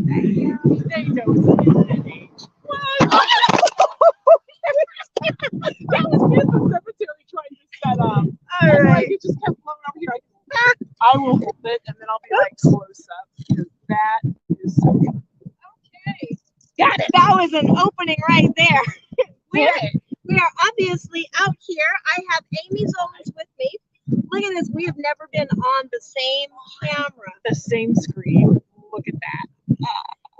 They know it's an age. What? That was just the cemetery trying to set up. All right. It just kept blowing over here. I will hold it, and then I'll be like close up because that is so good. Okay. Got it. That was an opening right there. We are obviously out here. I have Amy Zolens with me. Look at this. We have never been on the same camera. The same screen. Look at that.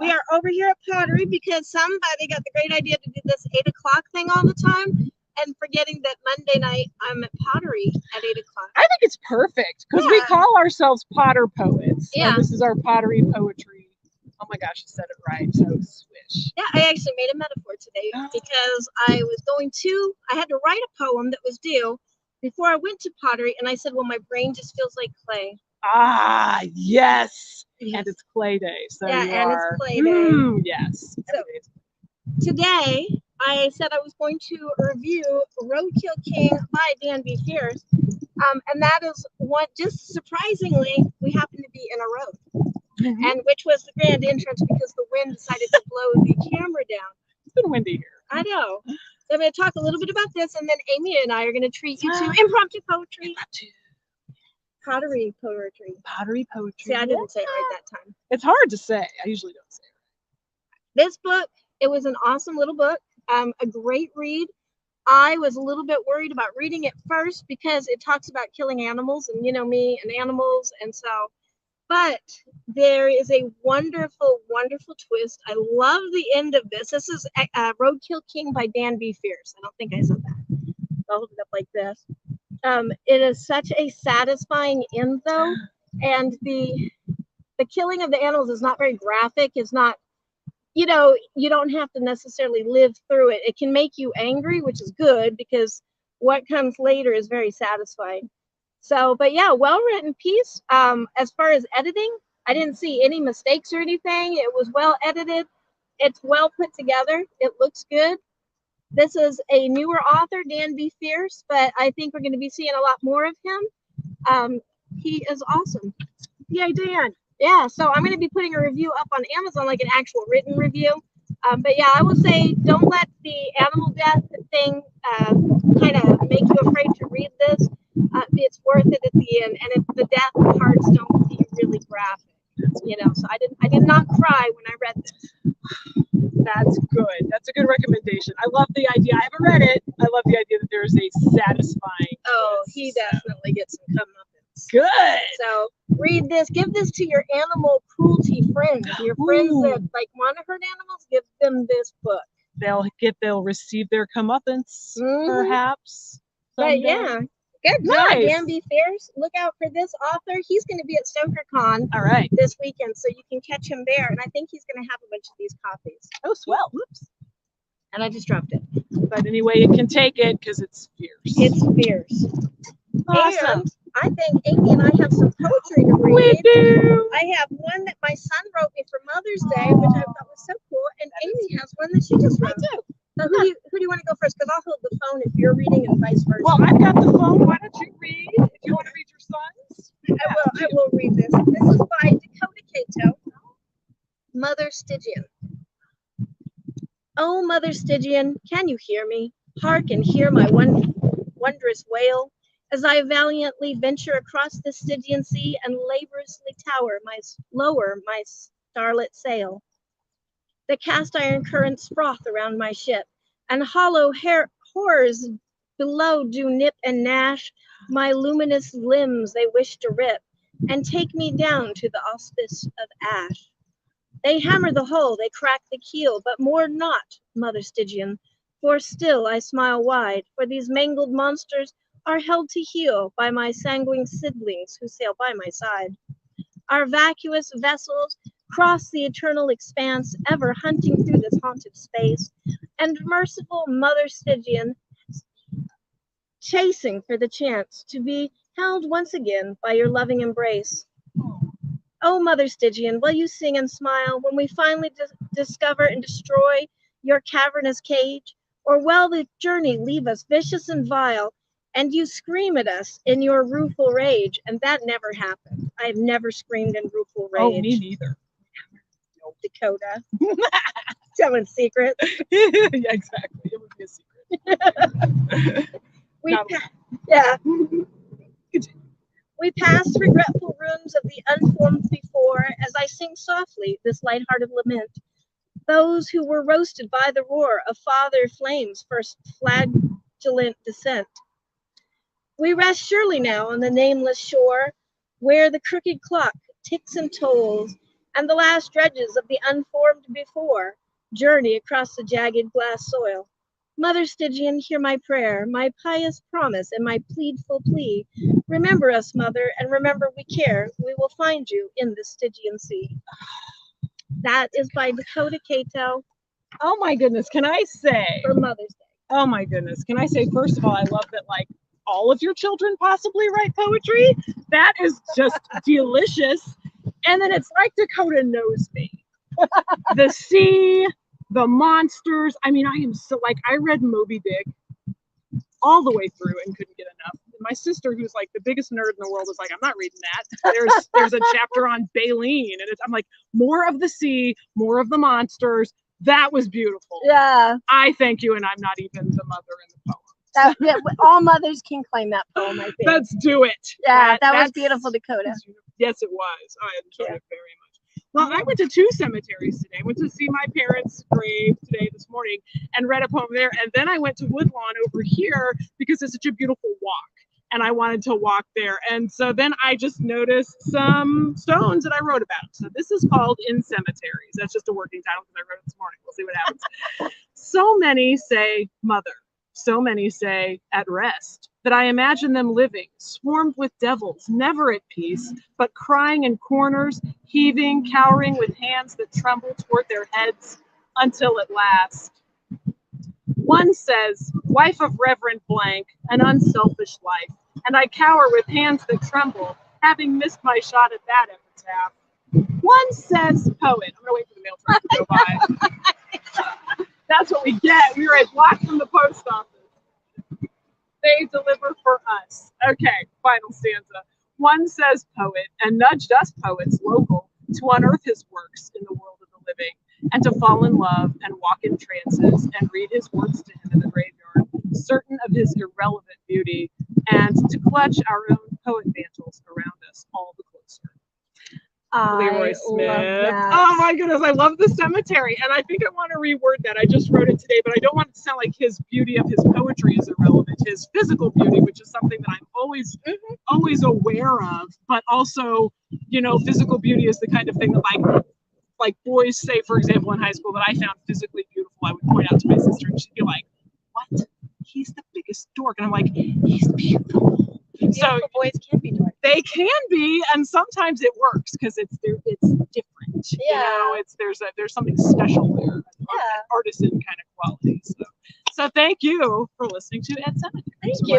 We are over here at Pottery because somebody got the great idea to do this 8 o'clock thing all the time and forgetting that Monday night I'm at Pottery at 8 o'clock. I think it's perfect because we call ourselves Potter Poets. Yeah. And this is our pottery poetry. Oh my gosh, I said it right. So swish. Yeah, I actually made a metaphor today because I had to write a poem that was due before I went to Pottery, and I said, well, my brain just feels like clay. Ah, yes. And it's clay day. So it's clay day. Yes. So today I said I was going to review Roadkill King by Dan B. Fierce. And that is what, just surprisingly, we happen to be in a road. And which was the grand entrance because the wind decided to blow the camera down. It's been windy here. I know. So I'm going to talk a little bit about this, and then Amy and I are going to treat you to impromptu poetry. Pottery poetry. Pottery poetry. See, I didn't say it right that time. It's hard to say. I usually don't say it right. This book, it was an awesome little book, a great read. I was a little bit worried about reading it first because it talks about killing animals and, you know, me and animals. And so, but there is a wonderful, wonderful twist. I love the end of this. This is Roadkill King by Dan B. Fierce. I don't think I said that. I'll hold it up like this. It is such a satisfying end, though, and the killing of the animals is not very graphic. It's not, you know, you don't have to necessarily live through it. It can make you angry, which is good because what comes later is very satisfying. So, but yeah, well-written piece. As far as editing, I didn't see any mistakes or anything. It was well edited. It's well put together. It looks good. This is a newer author, Dan B. Fierce, but I think we're going to be seeing a lot more of him. He is awesome. Yay, Dan. Yeah, so I'm going to be putting a review up on Amazon, like an actual written review. But yeah, I will say don't let the animal death thing kind of make you afraid to read this. It's worth it at the end, and the death parts don't be really graphic, you know. So I did not cry when I read this. That's good. That's a good recommendation. I love the idea. I haven't read it. I love the idea that there's a satisfying. Oh, he definitely gets some comeuppance. Good. So read this. Give this to your animal cruelty friends. Your friends that like want to hurt animals. Give them this book. They'll receive their comeuppance, perhaps. But yeah. Good job, Dan B. Fierce. Look out for this author. He's going to be at StokerCon this weekend, so you can catch him there. And I think he's going to have a bunch of these copies. Oh, swell. Whoops. And I just dropped it. But anyway, it can take it because it's fierce. It's fierce. Awesome. And I think Amy and I have some poetry to read. We do. I have one that my son wrote me for Mother's Day, which I thought was so cool. And Amy has one that she just wrote too. So who do you want to go first? Because I'll hold the phone if you're reading and vice versa. Well, I've got the phone. Why don't you read? If you want to read your son's. I will read this. This is by Dakota Cato. Mother Stygian. Oh, Mother Stygian, can you hear me? Hark and hear my wondrous wail as I valiantly venture across the Stygian sea and laboriously lower my starlit sail. The cast iron currents froth around my ship, and hollow horrors below do nip and gnash my luminous limbs they wish to rip, and take me down to the auspice of ash. They hammer the hull, they crack the keel, but more not, Mother Stygian, for still I smile wide, for these mangled monsters are held to heel by my sanguine siblings who sail by my side. Our vacuous vessels cross the eternal expanse, ever hunting through this haunted space, and merciful Mother Stygian, chasing for the chance to be held once again by your loving embrace. Oh, Mother Stygian, will you sing and smile when we finally discover and destroy your cavernous cage? Or will the journey leave us vicious and vile, and you scream at us in your rueful rage? And that never happened. I have never screamed in rueful rage. Oh, me neither. Dakota. Telling secrets. Yeah, exactly. It would be a secret. Yeah. We pass regretful rooms of the unformed before, as I sing softly this light-hearted lament. Those who were roasted by the roar of father flames' first flagellant descent. We rest surely now on the nameless shore, where the crooked clock ticks and tolls, and the last dredges of the unformed before journey across the jagged glass soil. Mother Stygian, hear my prayer, my pious promise, and my pleadful plea. Remember us, Mother, and remember we care. We will find you in the Stygian sea. That is by Dakota Cato Oh my goodness, can I say? for Mother's Day. Oh my goodness, can I say, first of all, I love that like all of your children possibly write poetry. That is just delicious. And then it's like Dakota knows me. The sea, the monsters. I mean, I am so like, I read Moby Dick all the way through and couldn't get enough. And my sister, who's like the biggest nerd in the world, is like, I'm not reading that. There's a chapter on Baleen, and I'm like, more of the sea, more of the monsters. That was beautiful. Yeah. I thank you, and I'm not even the mother in the poem. All mothers can claim that poem, I think. Let's do it. Yeah, that was beautiful, Dakota. Yes, it was. I enjoyed it very much. Well, I went to 2 cemeteries today. I went to see my parents' grave today this morning and read a poem there. And then I went to Woodlawn over here because it's such a beautiful walk. And I wanted to walk there. And so then I just noticed some stones that I wrote about. So this is called In Cemeteries. That's just a working title because I wrote it this morning. We'll see what happens. So many say mother. So many say at rest, that I imagine them living, swarmed with devils, never at peace, but crying in corners, heaving, cowering with hands that tremble toward their heads, until at last. One says, wife of Reverend Blank, an unselfish life, and I cower with hands that tremble, having missed my shot at that epitaph. One says, poet. I'm gonna wait for the mail truck to go by. That's what we get. We were a block from the post office. They deliver for us. Okay, final stanza. One says poet, and nudged us poets local to unearth his works in the world of the living, and to fall in love and walk in trances and read his works to him in the graveyard, certain of his irrelevant beauty, and to clutch our own poet mantles around us all the closer. Leroy Smith. Oh my goodness, I love the cemetery. And I think I want to reword that. I just wrote it today, but I don't want it to sound like his beauty of his poetry is irrelevant. His physical beauty, which is something that I'm always aware of, but also, you know, physical beauty is the kind of thing that like boys say, for example, in high school, that I found physically beautiful. I would point out to my sister and she'd be like, what? He's the biggest dork. And I'm like, he's beautiful. So boys can be dorks. They can be, and sometimes it works because it's different. Yeah. You know, there's something special there, an artisan kind of quality. So thank you for listening to Ed Cemetery. Thank you.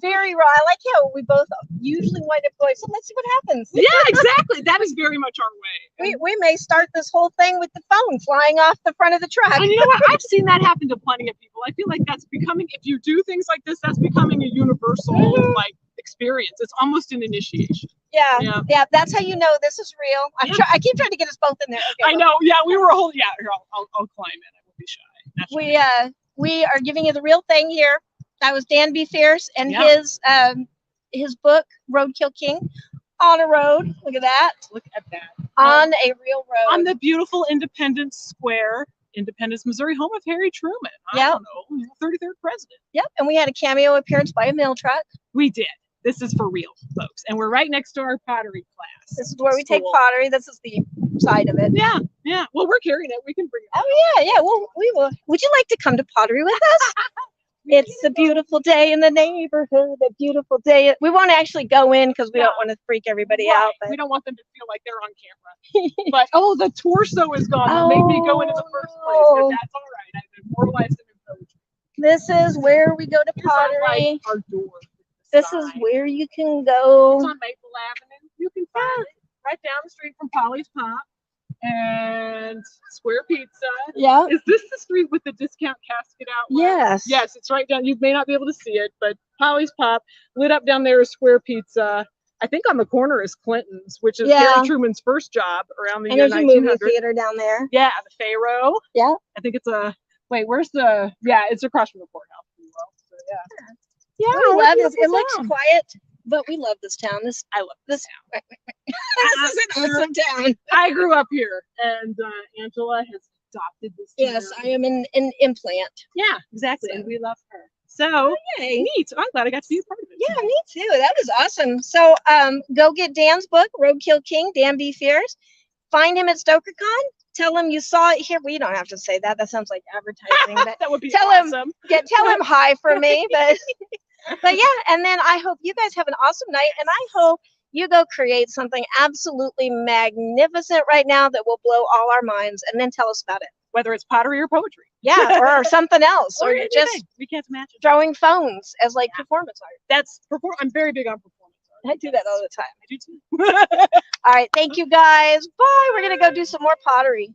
Very raw. I like how we both usually wind up going, so let's see what happens. Yeah, exactly. That is very much our way. We may start this whole thing with the phone flying off the front of the truck. And you know what? I've seen that happen to plenty of people. I feel like that's becoming, if you do things like this, that's becoming a universal like experience. It's almost an initiation. Yeah. That's how you know this is real. I keep trying to get us both in there. Okay, I know. Yeah, we were a whole. Yeah, here, I'll climb in. I won't be shy. We are giving you the real thing here. That was Dan B. Fierce and his book Roadkill King, On a Road. Look at that. Look at that. On a real road. On the beautiful Independence Square, Independence, Missouri, home of Harry Truman. I don't know, 33rd president. Yep. And we had a cameo appearance by a mail truck. We did. This is for real, folks. And we're right next to our pottery class. This is where we take pottery. This is the side of it. Yeah. Well, we're carrying it. We can bring it. Oh, yeah. Well, we will. Would you like to come to pottery with us? It's a beautiful day in the neighborhood. A beautiful day. We won't actually go in because we don't want to freak everybody out. But... we don't want them to feel like they're on camera. But, the torso is gone. That made me go into the first place. But that's all right. I've immortalized them in poetry. This is where we go to pottery. Our door. This is where you can go. It's on Maple Avenue. You can find it right down the street from Polly's Pop and Square Pizza. Yeah. Is this the street with the discount casket outlet? Yes. Yes, it's right down. You may not be able to see it, but Polly's Pop, lit up down there is Square Pizza. I think on the corner is Clinton's, which is Yeah. Harry Truman's first job around the And year there's a movie 1900. theater down there. Yeah, the Pharaoh. Yeah. I think it's a, wait, where's the, yeah, it's across from the courthouse. So, yeah. Yeah, We love this. It beautiful looks town. quiet, but we love this town. I love this town. This is an awesome town. I grew up here, and Angela has adopted this town. Yes, I am an implant. Yeah, exactly, So. and we love her. So Yay. neat. I'm glad I got to be a part of it. Yeah, me too. That was awesome. So go get Dan's book, Roadkill King, Dan B. Fierce. Find him at StokerCon. Tell him you saw it here. We don't have to say that. That sounds like advertising. But that would be tell awesome. tell him hi for me. But yeah, and then I hope you guys have an awesome night, and I hope you go create something absolutely magnificent right now that will blow all our minds, and then tell us about it. Whether it's pottery or poetry. Yeah, or something else, or anything. just we can't imagine throwing phones as like performance art. I'm very big on performance art. I do that all the time. I do too. All right, thank you guys. Bye. We're gonna go do some more pottery.